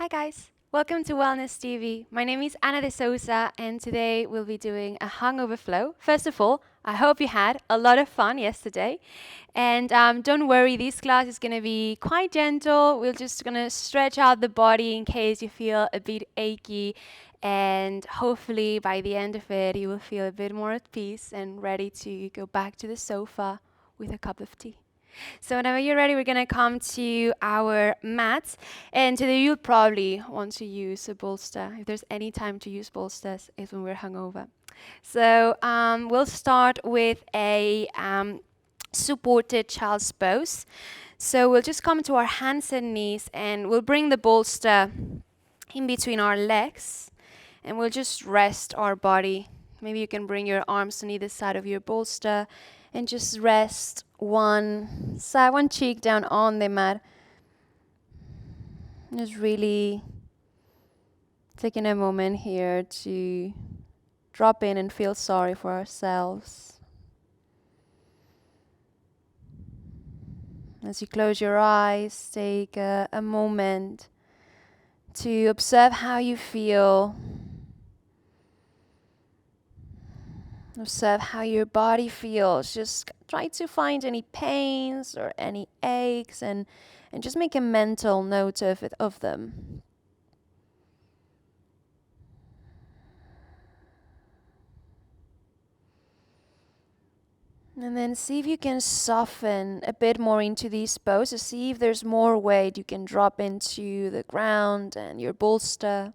Hi guys, welcome to Wellness TV. My name is Anna de Sousa and today we'll be doing a hangover flow. First of all, I hope you had a lot of fun yesterday. And don't worry, this class is going to be quite gentle. We're just going to stretch out the body in case you feel a bit achy. And hopefully by the end of it, you will feel a bit more at peace and ready to go back to the sofa with a cup of tea. So whenever you're ready, we're gonna come to our mats. And today you'll probably want to use a bolster. If there's any time to use bolsters, it's when we're hungover. So we'll start with a supported child's pose. So we'll just come to our hands and knees and we'll bring the bolster in between our legs and we'll just rest our body. Maybe you can bring your arms on either side of your bolster and just rest one side, one cheek down on the mat. Just really taking a moment here to drop in and feel sorry for ourselves. As you close your eyes, take a moment to observe how you feel. Observe how your body feels. Just try to find any pains or any aches and just make a mental note of them. And then see if you can soften a bit more into these poses. See if there's more weight you can drop into the ground and your bolster.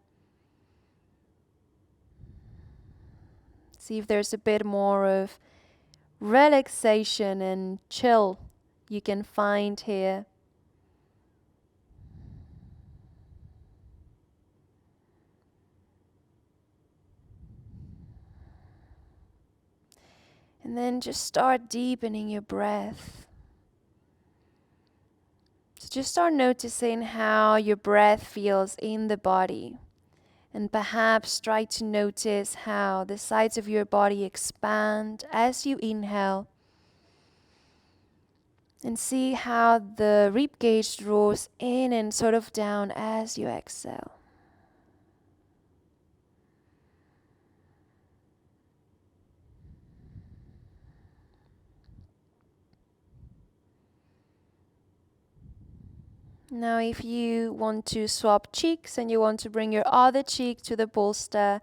See if there's a bit more of relaxation and chill you can find here. And then just start deepening your breath. So just start noticing how your breath feels in the body. And perhaps try to notice how the sides of your body expand as you inhale. And see how the rib cage draws in and sort of down as you exhale. Now if you want to swap cheeks and you want to bring your other cheek to the bolster,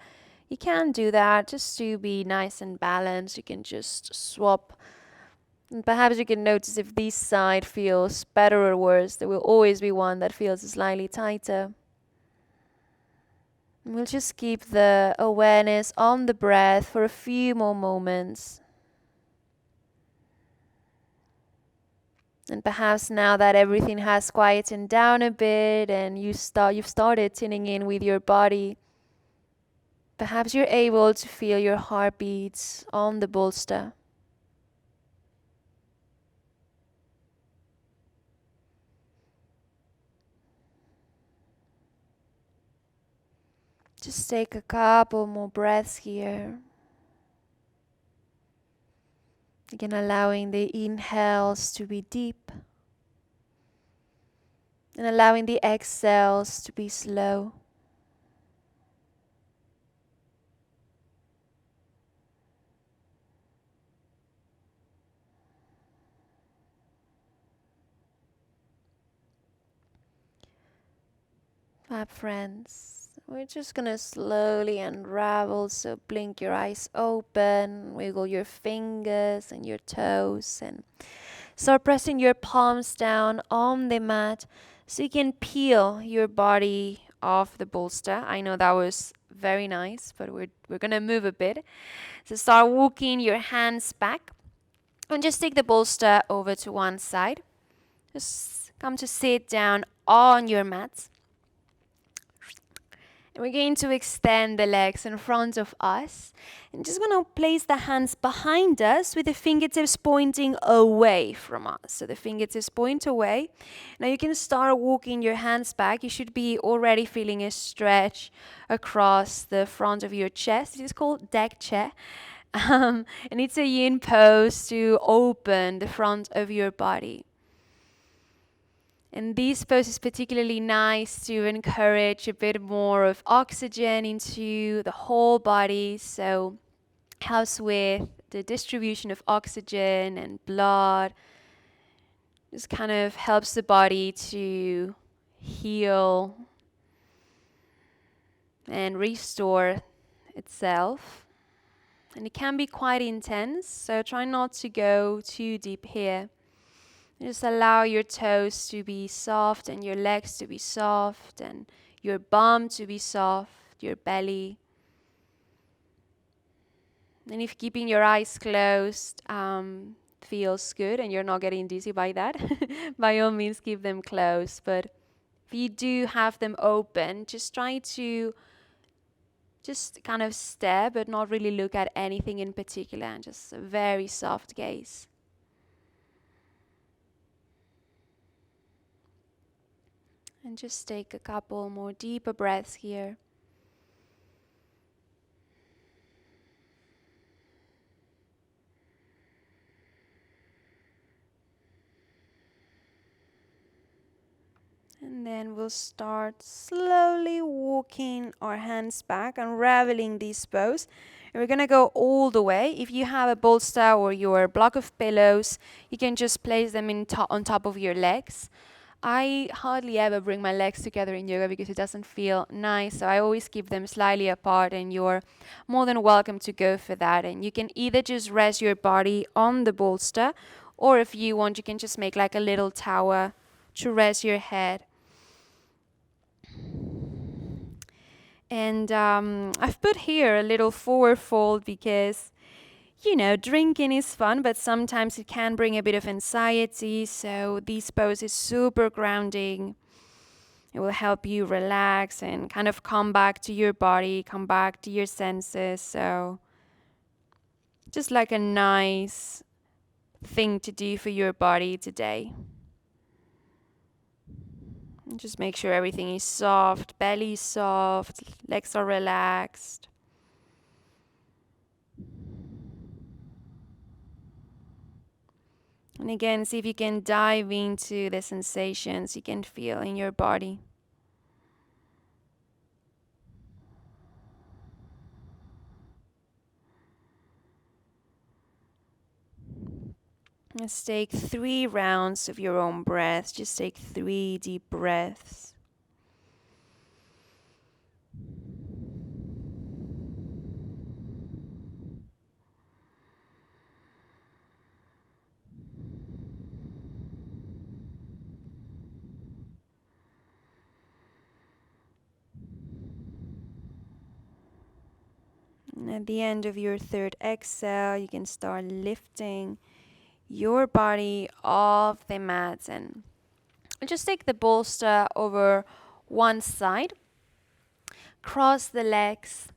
you can do that just to be nice and balanced. You can just swap. And perhaps you can notice if this side feels better or worse. There will always be one that feels slightly tighter. And we'll just keep the awareness on the breath for a few more moments. And perhaps now that everything has quietened down a bit and you've started tuning in with your body, perhaps you're able to feel your heartbeats on the bolster. Just take a couple more breaths here. Again, allowing the inhales to be deep and allowing the exhales to be slow. My friends, we're just gonna slowly unravel, so blink your eyes open, wiggle your fingers and your toes, and start pressing your palms down on the mat so you can peel your body off the bolster. I know that was very nice, but we're gonna move a bit. So start walking your hands back and just take the bolster over to one side. Just come to sit down on your mat. And we're going to extend the legs in front of us. And just going to place the hands behind us with the fingertips pointing away from us. So the fingertips point away. Now you can start walking your hands back. You should be already feeling a stretch across the front of your chest. It is called deck chair. And it's a yin pose to open the front of your body. And this pose is particularly nice to encourage a bit more of oxygen into the whole body. So helps with the distribution of oxygen and blood. Just kind of helps the body to heal and restore itself. And it can be quite intense, so try not to go too deep here. Just allow your toes to be soft and your legs to be soft and your bum to be soft, your belly. And if keeping your eyes closed feels good and you're not getting dizzy by that, by all means keep them closed. But if you do have them open, just try to just kind of stare but not really look at anything in particular, and just a very soft gaze. And just take a couple more deeper breaths here. And then we'll start slowly walking our hands back, unraveling this pose. And we're going to go all the way. If you have a bolster or your block of pillows, you can just place them on top of your legs. I hardly ever bring my legs together in yoga because it doesn't feel nice. So I always keep them slightly apart, and you're more than welcome to go for that. And you can either just rest your body on the bolster, or if you want, you can just make like a little tower to rest your head. And I've put here a little forward fold because, you know, drinking is fun, but sometimes it can bring a bit of anxiety. So this pose is super grounding. It will help you relax and kind of come back to your body, come back to your senses. So just like a nice thing to do for your body today. Just make sure everything is soft, belly is soft, legs are relaxed. And again, see if you can dive into the sensations you can feel in your body. Let's take 3 rounds of your own breath. Just take 3 deep breaths. And at the end of your 3rd exhale, you can start lifting your body off the mat, and just take the bolster over one side, cross the legs,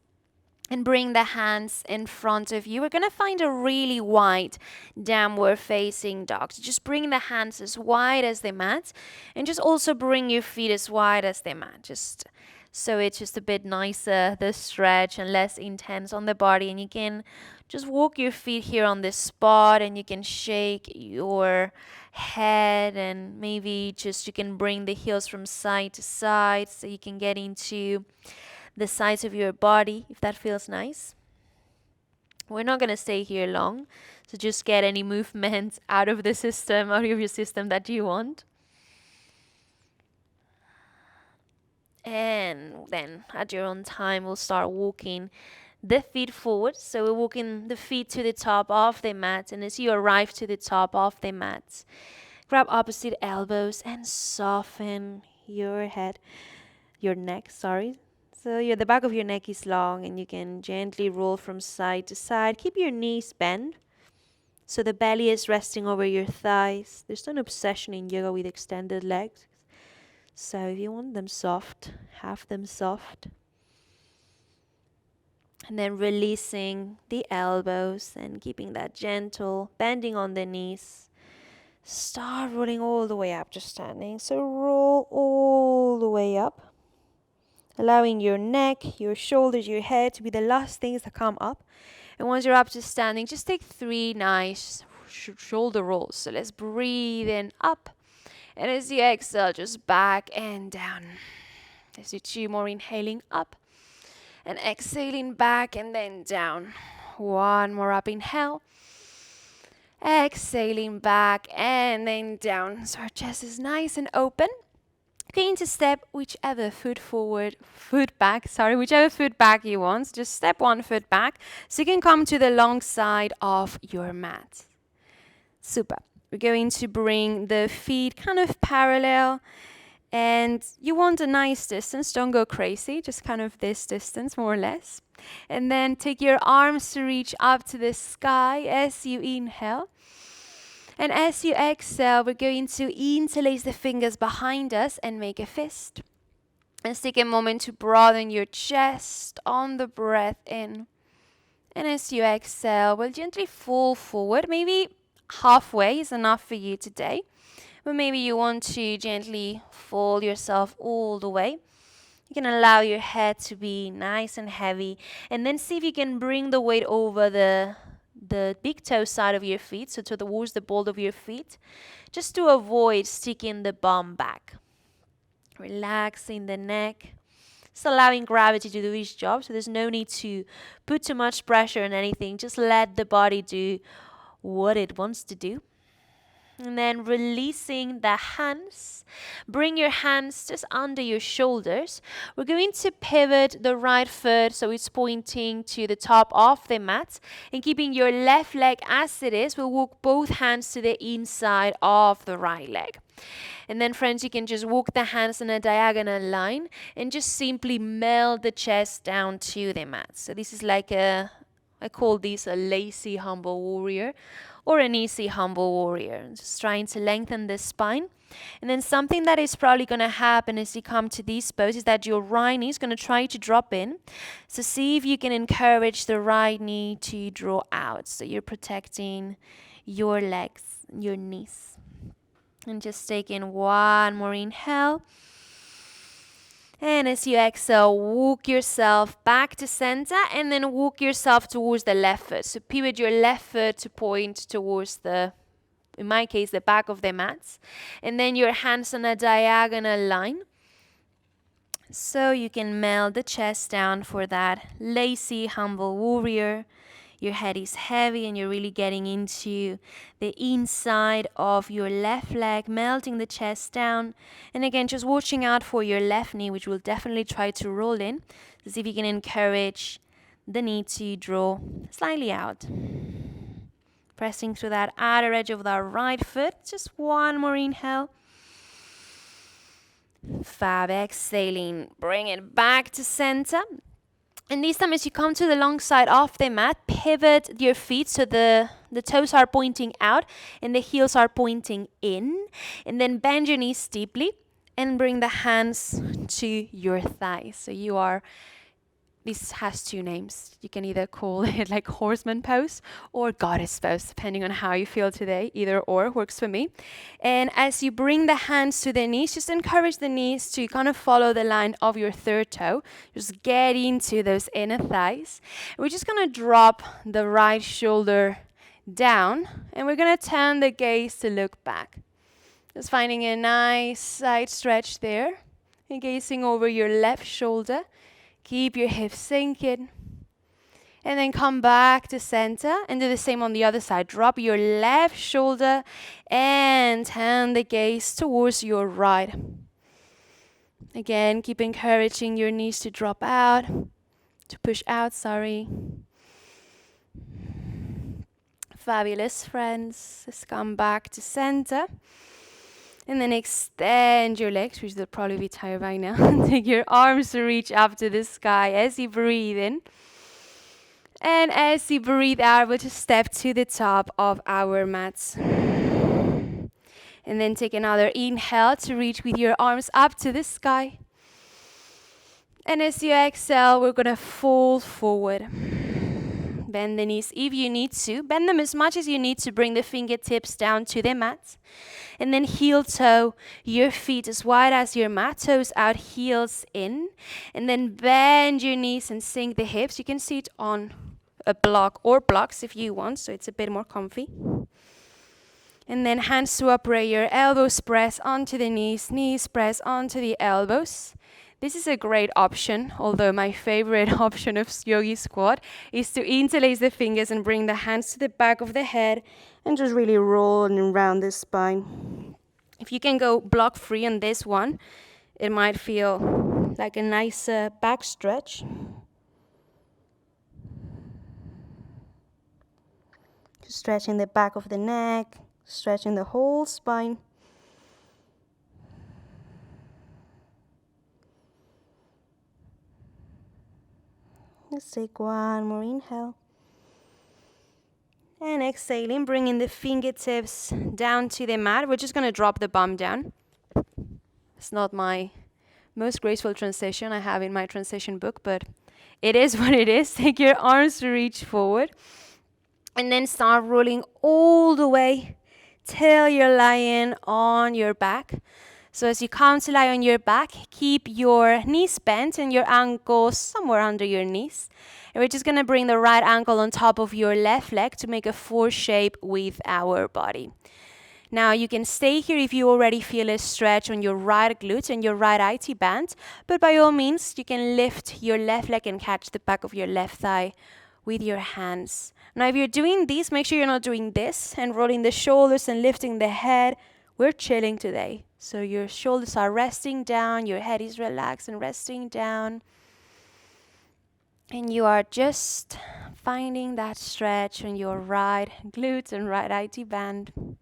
and bring the hands in front of you. We're going to find a really wide downward facing dog. So just bring the hands as wide as the mat, and just also bring your feet as wide as the mat. Just so it's just a bit nicer, the stretch, and less intense on the body. And you can just walk your feet here on this spot, and you can shake your head, and maybe just you can bring the heels from side to side so you can get into the sides of your body if that feels nice. We're not going to stay here long, so just get any movements out of the system, out of your system that you want. And then at your own time, we'll start walking the feet forward. So we're walking the feet to the top of the mat, and as you arrive to the top of the mat, grab opposite elbows and soften your head, your neck, sorry. So the back of your neck is long, and you can gently roll from side to side. Keep your knees bent so the belly is resting over your thighs. There's no obsession in yoga with extended legs. So if you want them soft, have them soft. And then releasing the elbows and keeping that gentle, bending on the knees. Start rolling all the way up, just standing. So roll all the way up. Allowing your neck, your shoulders, your head to be the last things that come up. And once you're up to standing, just take 3 nice shoulder rolls. So let's breathe in up And as you exhale, just back and down. Let's do 2 more, inhaling up and exhaling back and then down. 1 more up, inhale. Exhaling back and then down. So our chest is nice and open. Going to step whichever foot back you want. Just step 1 foot back so you can come to the long side of your mat. Super. We're going to bring the feet kind of parallel, and you want a nice distance. Don't go crazy, just kind of this distance, more or less. And then take your arms to reach up to the sky as you inhale. And as you exhale, we're going to interlace the fingers behind us and make a fist. And take a moment to broaden your chest on the breath in. And as you exhale, we'll gently fall forward. Maybe halfway is enough for you today. But maybe you want to gently fold yourself all the way. You can allow your head to be nice and heavy. And then see if you can bring the weight over the big toe side of your feet, so towards the ball of your feet, just to avoid sticking the bum back. Relaxing the neck, just allowing gravity to do its job, so there's no need to put too much pressure on anything. Just let the body do what it wants to do. And then releasing the hands. Bring your hands just under your shoulders. We're going to pivot the right foot so it's pointing to the top of the mat. And keeping your left leg as it is, we'll walk both hands to the inside of the right leg. And then, friends, you can just walk the hands in a diagonal line and just simply melt the chest down to the mat. So this is like I call this a lazy humble warrior, or an easy humble warrior. Just trying to lengthen the spine. And then something that is probably going to happen as you come to this pose is that your right knee is going to try to drop in. So see if you can encourage the right knee to draw out. So you're protecting your legs, your knees. And just take in 1 more inhale. And as you exhale, walk yourself back to center and then walk yourself towards the left foot. So pivot your left foot to point towards in my case, the back of the mat. And then your hands on a diagonal line. So you can melt the chest down for that lazy, humble warrior. Your head is heavy and you're really getting into the inside of your left leg, melting the chest down. And again, just watching out for your left knee, which will definitely try to roll in. To see if you can encourage the knee to draw slightly out. Pressing through that outer edge of the right foot. Just 1 more inhale. Fab, exhaling. Bring it back to center. And this time as you come to the long side of the mat, pivot your feet so the toes are pointing out and the heels are pointing in. And then bend your knees deeply and bring the hands to your thighs. So this has 2 names. You can either call it like horseman pose or goddess pose, depending on how you feel today. Either or works for me. And as you bring the hands to the knees, just encourage the knees to kind of follow the line of your third toe. Just get into those inner thighs. We're just going to drop the right shoulder down, and we're going to turn the gaze to look back. Just finding a nice side stretch there. And gazing over your left shoulder. Keep your hips sinking. And then come back to center and do the same on the other side. Drop your left shoulder and turn the gaze towards your right. Again, keep encouraging your knees to drop out, to push out, Fabulous, friends. Let's come back to center. And then extend your legs, which they'll probably be tired by now. Take your arms to reach up to the sky as you breathe in. And as you breathe out, we'll just step to the top of our mats. And then take another inhale to reach with your arms up to the sky. And as you exhale, we're going to fold forward. Bend the knees if you need to. Bend them as much as you need to bring the fingertips down to the mat. And then heel toe your feet as wide as your mat. Toes out, heels in. And then bend your knees and sink the hips. You can sit on a block or blocks if you want, so it's a bit more comfy. And then hands to a prayer, elbows press onto the knees, knees press onto the elbows. This is a great option, although my favorite option of yogi squat is to interlace the fingers and bring the hands to the back of the head and just really roll and round the spine. If you can go block free on this one, it might feel like a nice back stretch. Just stretching the back of the neck, stretching the whole spine. Let's take one more inhale. And exhaling, bringing the fingertips down to the mat. We're just going to drop the bum down. It's not my most graceful transition I have in my transition book, but it is what it is. Take your arms to reach forward. And then start rolling all the way till you're lying on your back. So as you come to lie on your back, keep your knees bent and your ankles somewhere under your knees. And we're just going to bring the right ankle on top of your left leg to make a 4 shape with our body. Now you can stay here if you already feel a stretch on your right glute and your right IT band, but by all means you can lift your left leg and catch the back of your left thigh with your hands. Now if you're doing this, make sure you're not doing this and rolling the shoulders and lifting the head. We're chilling today. So your shoulders are resting down, your head is relaxed and resting down. And you are just finding that stretch on your right glute and right IT band.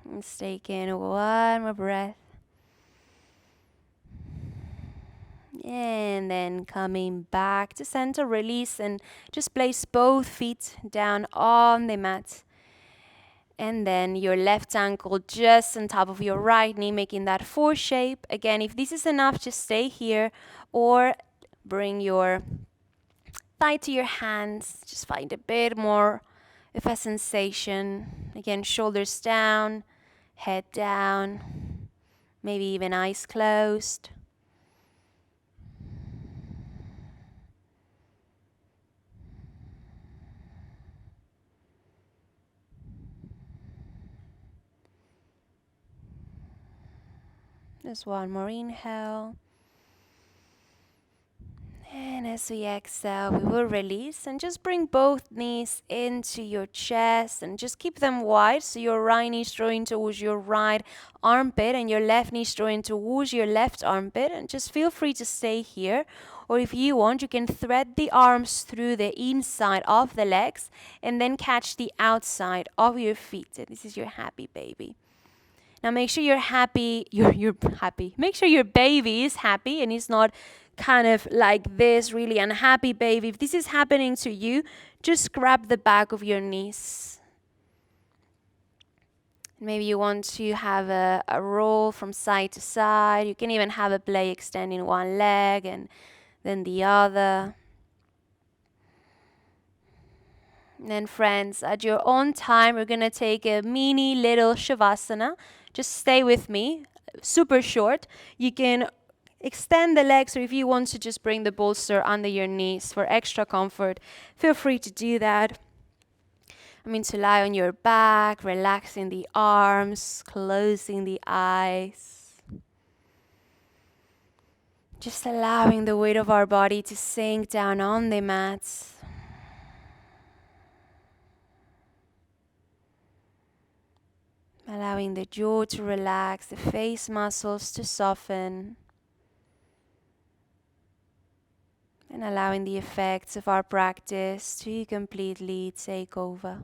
Let's take in one more breath. And then coming back to center, release and just place both feet down on the mat. And then your left ankle just on top of your right knee, making that 4 shape. Again, if this is enough, just stay here or bring your thigh to your hands. Just find a bit more of a sensation. Again, shoulders down, head down, maybe even eyes closed. Just one more inhale. And as we exhale, we will release and just bring both knees into your chest and just keep them wide. So your right knee is drawing towards your right armpit and your left knee is drawing towards your left armpit. And just feel free to stay here. Or if you want, you can thread the arms through the inside of the legs and then catch the outside of your feet. So this is your happy baby. Now make sure you're happy, you're happy. Make sure your baby is happy and is not kind of like this really unhappy baby. If this is happening to you, just grab the back of your knees. Maybe you want to have a roll from side to side. You can even have a play extending one leg and then the other. And then friends, at your own time, we're going to take a mini little Shavasana. Just stay with me, super short. You can extend the legs, or if you want to just bring the bolster under your knees for extra comfort, feel free to do that. To lie on your back, relaxing the arms, closing the eyes. Just allowing the weight of our body to sink down on the mat. Allowing the jaw to relax, the face muscles to soften. And allowing the effects of our practice to completely take over.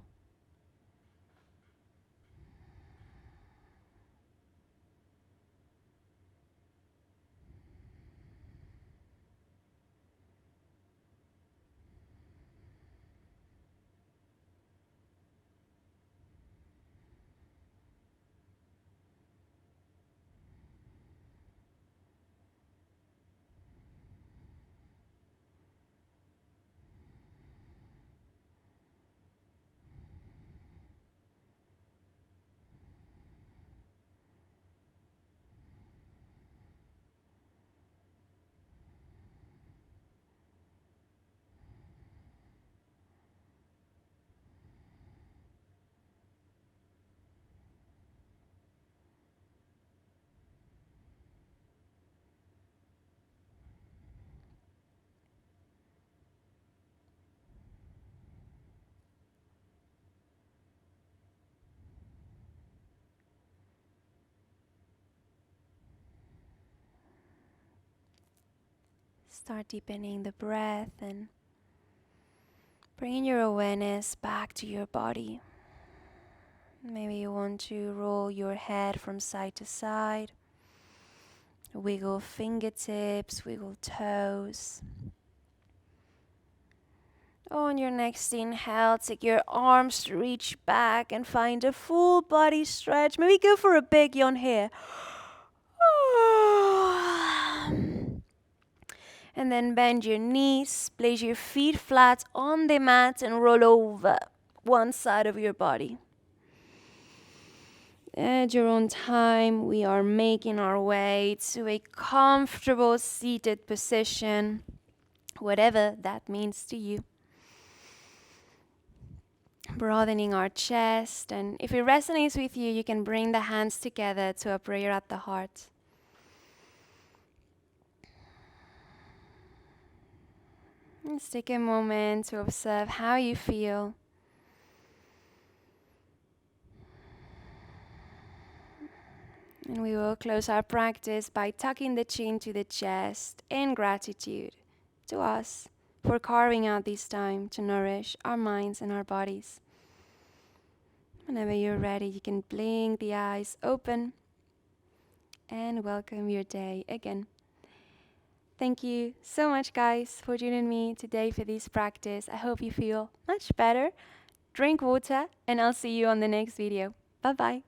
Start deepening the breath and bringing your awareness back to your body. Maybe you want to roll your head from side to side. Wiggle fingertips, wiggle toes. On your next inhale, take your arms to reach back and find a full body stretch. Maybe go for a big yawn here. And then bend your knees, place your feet flat on the mat and roll over one side of your body. At your own time, we are making our way to a comfortable seated position, whatever that means to you. Broadening our chest, and if it resonates with you, you can bring the hands together to a prayer at the heart. Let's take a moment to observe how you feel. And we will close our practice by tucking the chin to the chest in gratitude to us for carving out this time to nourish our minds and our bodies. Whenever you're ready, you can blink the eyes open and welcome your day again. Thank you so much, guys, for joining me today for this practice. I hope you feel much better. Drink water, and I'll see you on the next video. Bye-bye.